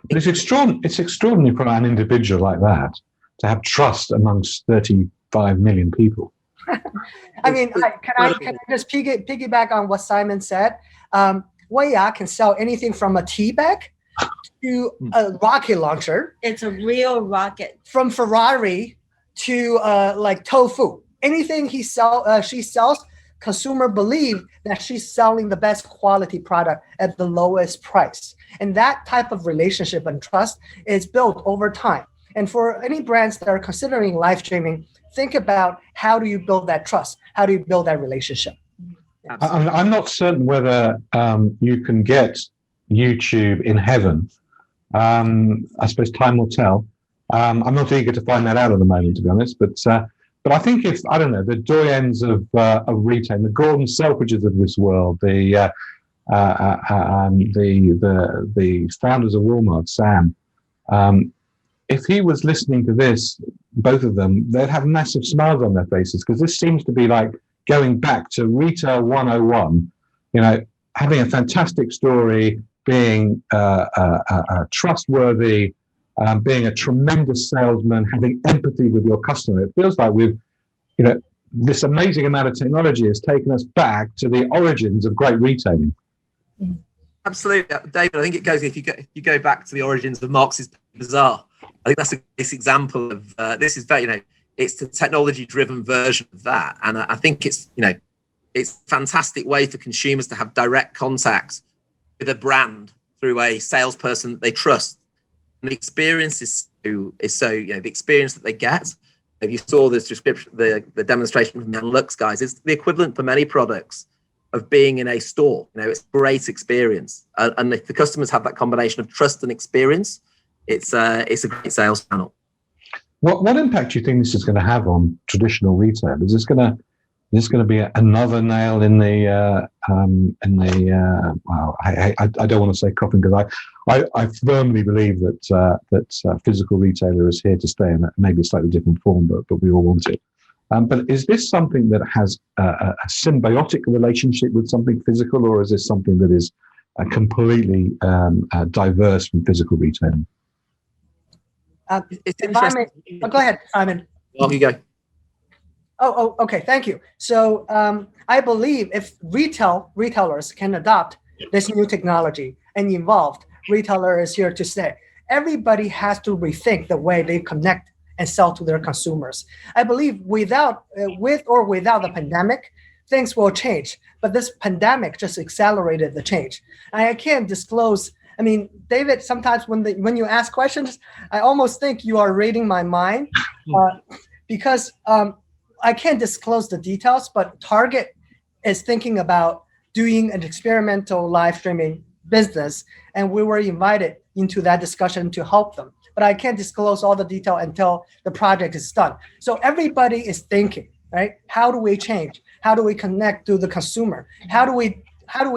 But it's extraordinary for an individual like that to have trust amongst 35 million people. I mean, can I just piggyback on what Simon said? Weya can sell anything from a tea bag to a rocket launcher. It's a real rocket. From Ferrari to like tofu. Anything she sells, consumer believe that she's selling the best quality product at the lowest price. And that type of relationship and trust is built over time. And for any brands that are considering live streaming, think about how do you build that trust? How do you build that relationship? I'm not certain whether you can get YouTube in heaven. I suppose time will tell. I'm not eager to find that out at the moment, to be honest. But I think if, I don't know, the doyens of retail, the Gordon Selfridges of this world, the founders of Walmart, Sam, if he was listening to this, both of them, they'd have massive smiles on their faces, because this seems to be like going back to retail 101, having a fantastic story, being trustworthy, being a tremendous salesman, having empathy with your customer. It feels like this amazing amount of technology has taken us back to the origins of great retailing. Absolutely, David. I think it goes, if you go back to the origins of Marx's Bazaar, I think that's a nice example of this is very, it's the technology-driven version of that, and I think it's a fantastic way for consumers to have direct contact with a brand through a salesperson that they trust, and the experience is so the experience that they get. If you saw this description, the demonstration from Young Lux guys, it's the equivalent for many products of being in a store. It's a great experience, and if the customers have that combination of trust and experience, it's a great sales channel. What impact do you think this is going to have on traditional retail? Is this going to be another nail in the well, I don't want to say coffin, because I firmly believe that physical retailer is here to stay, and maybe a slightly different form, but we all want it. But is this something that has a symbiotic relationship with something physical, or is this something that is completely diverse from physical retailing? It's interesting. Go ahead, Simon. Off you go. Oh, okay. Thank you. So I believe if retailers can adopt this new technology and involved, retailer is here to stay. Everybody has to rethink the way they connect and sell to their consumers. I believe with or without the pandemic, things will change. But this pandemic just accelerated the change. I can't disclose. I mean, David, sometimes when you ask questions, I almost think you are reading my mind because I can't disclose the details, but Target is thinking about doing an experimental live streaming business, and we were invited into that discussion to help them. But I can't disclose all the detail until the project is done. So everybody is thinking, right? How do we change? How do we connect to the consumer? How do we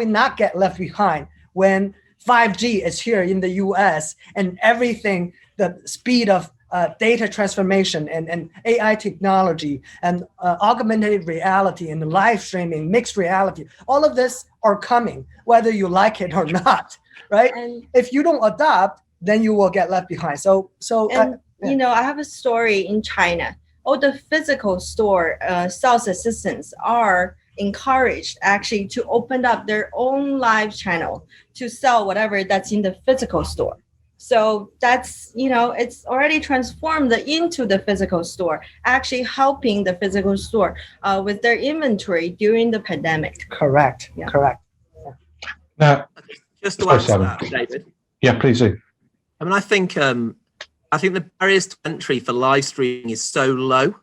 not get left behind when 5G is here in the US and everything, the speed of data transformation and AI technology and augmented reality and live streaming, mixed reality, all of this are coming, whether you like it or not, right? And if you don't adopt, then you will get left behind. I have a story in China. All the physical store sales assistants are encouraged actually to open up their own live channel to sell whatever that's in the physical store. So that's, it's already transformed into the physical store, actually helping the physical store with their inventory during the pandemic. Correct. Yeah. Correct. Yeah. Now, just to answer that, David. Yeah, please do. I mean, I think the barriers to entry for live streaming is so low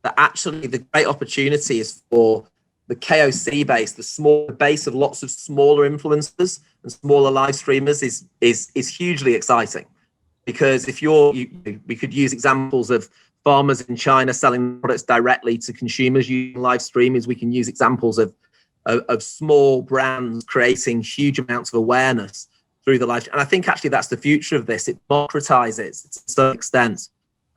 that actually the great opportunity is for the KOC base, the base of lots of smaller influencers and smaller live streamers is hugely exciting, because if we could use examples of farmers in China selling products directly to consumers using live streamers. We can use examples of small brands creating huge amounts of awareness through the live. And I think actually that's the future of this. It democratizes to some extent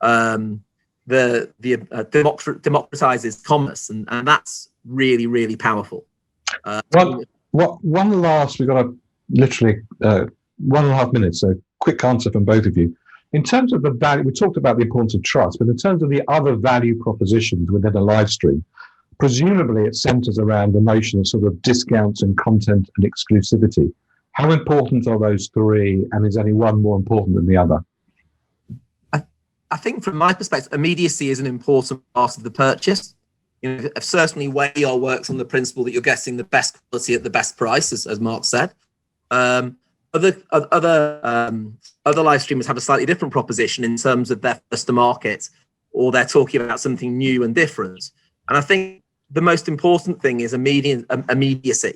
democratizes commerce, and that's really, really powerful. One last, we've got literally 1.5 minutes, so quick answer from both of you. In terms of the value, we talked about the importance of trust, but in terms of the other value propositions within a live stream, presumably it centers around the notion of sort of discounts and content and exclusivity. How important are those three, and is any one more important than the other? I think from my perspective, immediacy is an important part of the purchase. Certainly Wayar works on the principle that you're getting the best quality at the best price, as Mark said. Other live streamers have a slightly different proposition in terms of their first to market, or they're talking about something new and different. And I think the most important thing is immediacy,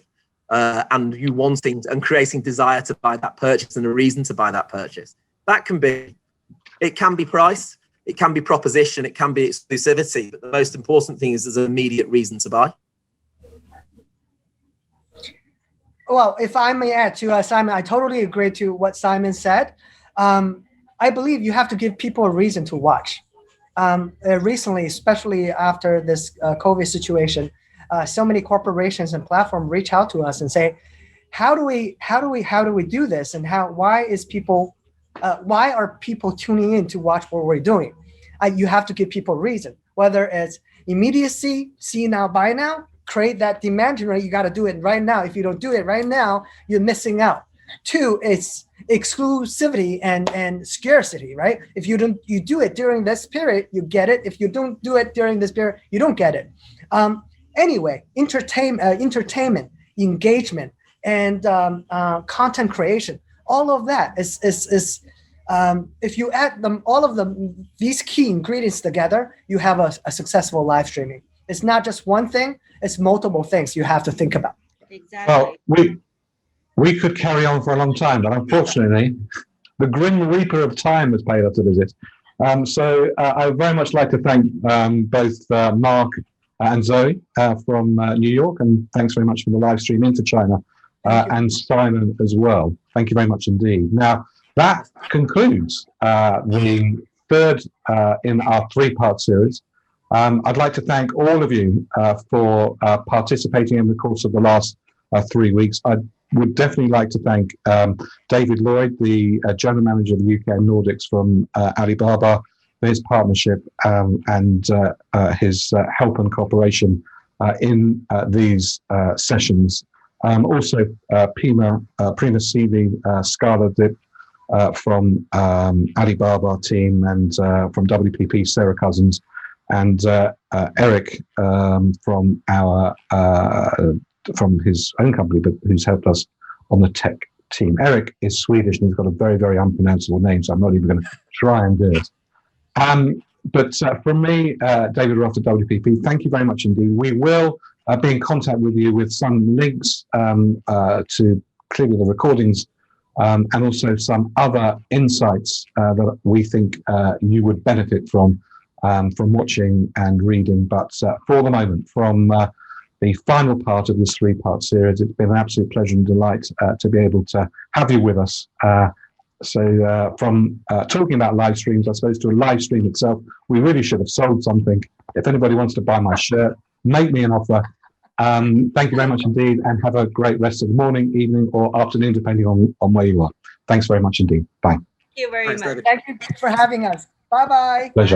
and you wanting and creating desire to buy that purchase and a reason to buy that purchase. It can be price, it can be proposition, it can be exclusivity, but the most important thing is there's an immediate reason to buy. Well, if I may add to Simon, I totally agree to what Simon said. I believe you have to give people a reason to watch. Recently, especially after this COVID situation, so many corporations and platforms reach out to us and say, how do we do this, and why are people tuning in to watch what we're doing? You have to give people a reason, whether it's immediacy, see now, buy now, create that demand generation. You got to do it right now. If you don't do it right now, you're missing out. 2, it's exclusivity and scarcity, right? If you do it during this period, you get it. If you don't do it during this period, you don't get it. Anyway, entertainment, engagement, and content creation, all of that is if you add these key ingredients together, you have a successful live streaming. It's not just one thing; it's multiple things you have to think about. Exactly. Well, we could carry on for a long time, but unfortunately, the Grim Reaper of time has paid us a visit. So I would very much like to thank both Mark and Zoe from New York, and thanks very much for the live stream into China, and Simon as well. Thank you very much indeed. Now, that concludes the third in our 3-part series. I'd like to thank all of you for participating in the course of the last 3 weeks. I would definitely like to thank David Lloyd, the General Manager of the UK and Nordics from Alibaba, for his partnership and his help and cooperation in these sessions. Also, Prima CV, Scarlett Dip from Alibaba team, and from WPP, Sarah Cousins, and Eric from from his own company, but who's helped us on the tech team. Eric is Swedish and he's got a very, very unpronounceable name, so I'm not even going to try and do it. But from me, David Roth at WPP, thank you very much indeed. We will be in contact with you with some links to clearly the recordings, and also some other insights that we think you would benefit from watching and reading. But for the moment, from the final part of this 3-part series, it's been an absolute pleasure and delight to be able to have you with us. So from talking about live streams, I suppose, to a live stream itself, we really should have sold something. If anybody wants to buy my shirt, make me an offer. Thank you very much indeed, and have a great rest of the morning, evening, or afternoon, depending on where you are. Thanks very much indeed. Bye. Thank you very much. David. Thank you for having us. Bye-bye. Pleasure.